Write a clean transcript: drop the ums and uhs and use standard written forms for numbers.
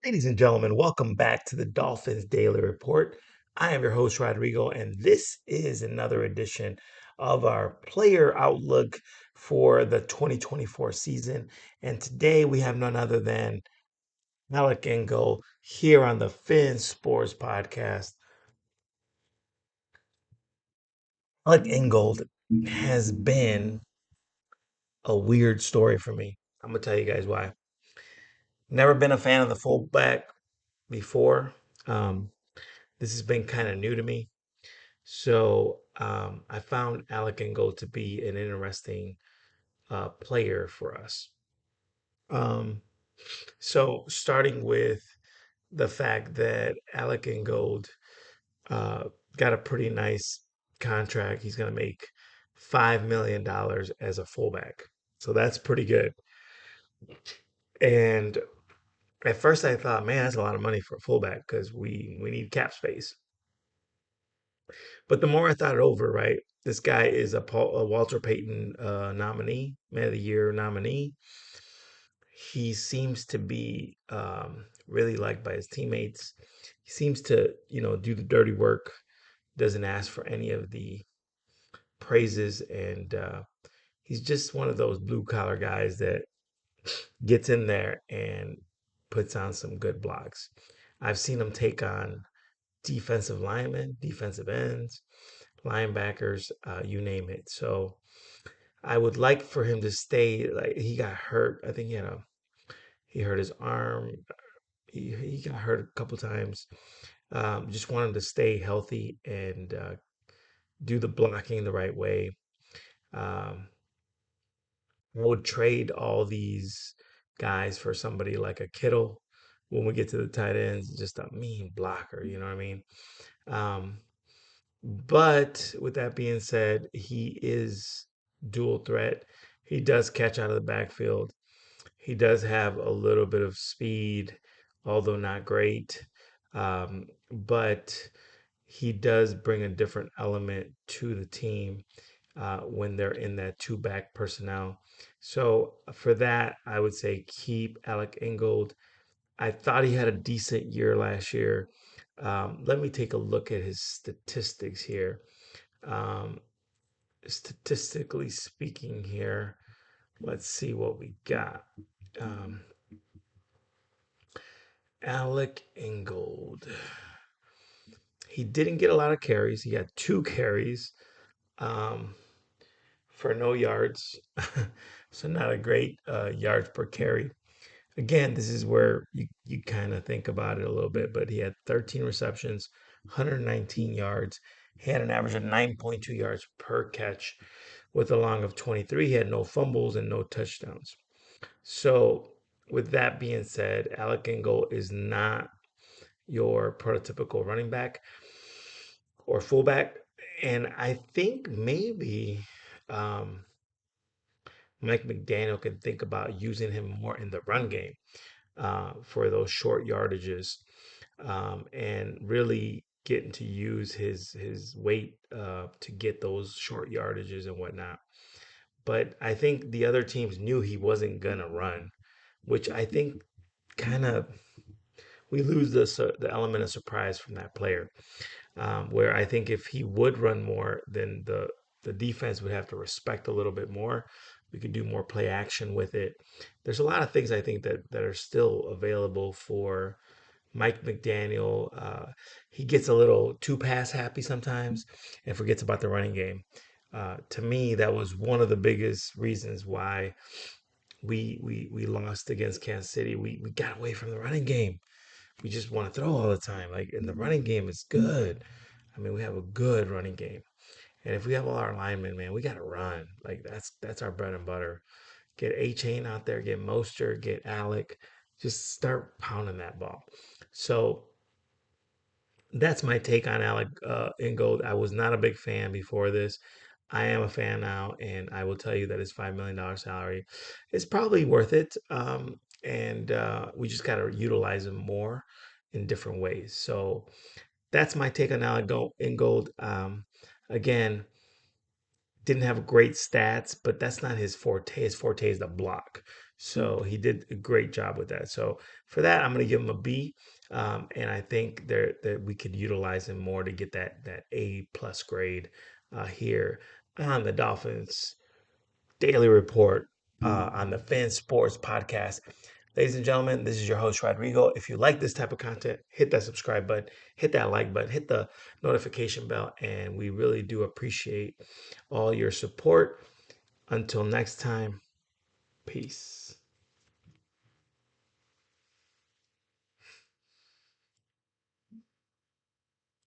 Ladies and gentlemen, welcome back to the Dolphins Daily Report. I am your host, Rodrigo, and this is another edition of our player outlook for the 2024 season. And today we have none other than Alec Ingold here on the Fin Sports Podcast. Alec Ingold has been a weird story for me. I'm going to tell you guys why. Never been a fan of the fullback before. Um, this has been kind of new to me. So I found Alec Ingold to be an interesting player for us. Um, so starting with the fact that Alec Ingold uh, got a pretty nice contract. He's going to make $5 million as a fullback. So that's pretty good. And at first I thought, man, that's a lot of money for a fullback because we need cap space. But the more I thought it over, right, this guy is a Walter Payton nominee, Man of the Year nominee. He seems to be really liked by his teammates. He seems to, do the dirty work, doesn't ask for any of the praises, and he's just one of those blue collar guys that gets in there and puts on some good blocks. I've seen him take on defensive linemen, defensive ends, linebackers, you name it. So I would like for him to stay. Like he got hurt. I think he hurt his arm. He got hurt a couple times. Just wanted to stay healthy and do the blocking the right way. Um, I would trade all these guys for somebody like a Kittle when we get to the tight ends. Just a mean blocker. You know what I mean? Um, But with that being said, he is dual threat. He does catch out of the backfield. He does have a little bit of speed, although not great. But he does bring a different element to the team when they're in that two back personnel. So for that, I would say keep Alec Ingold. I thought he had a decent year last year. Let me take a look at his statistics here. Um, Statistically speaking, here, let's see what we got. Um, Alec Ingold. He didn't get a lot of carries. He got two carries um, for no yards. So, not a great yards per carry. Again, this is where you kind of think about it a little bit, but he had 13 receptions, 119 yards. He had an average of 9.2 yards per catch with a long of 23. He had no fumbles and no touchdowns. So, with that being said, Alec Ingold is not your prototypical running back or fullback. And I think maybe um, Mike McDaniel can think about using him more in the run game for those short yardages and really getting to use his weight to get those short yardages and whatnot. But I think the other teams knew he wasn't gonna run, which I think kind of we lose the element of surprise from that player. Where I think if he would run more, then the defense would have to respect a little bit more. We could do more play action with it. There's a lot of things I think that are still available for Mike McDaniel. He gets a little too pass happy sometimes and forgets about the running game. To me, that was one of the biggest reasons why we lost against Kansas City. We got away from the running game. We just want to throw all the time. Like, and the running game is good. I mean, we have a good running game. And if we have all our linemen, man, we got to run. Like that's our bread and butter. Get A Chain out there, get Moster, get Alec. Just start pounding that ball. So that's my take on Alec Ingold. I was not a big fan before this. I am a fan now, and I will tell you that his $5 million salary is probably worth it. And we just got to utilize him more in different ways. So that's my take on Alec Ingold. Again, didn't have great stats, but that's not his forte. His forte is the block. So he did a great job with that. So for that, I'm going to give him a B. And I think that we could utilize him more to get that A plus grade here on the Dolphins Daily Report on the Fan Sports Podcast. Ladies and gentlemen, this is your host, Rodrigo. If you like this type of content, hit that subscribe button, hit that like button, hit the notification bell, and we really do appreciate all your support. Until next time, peace.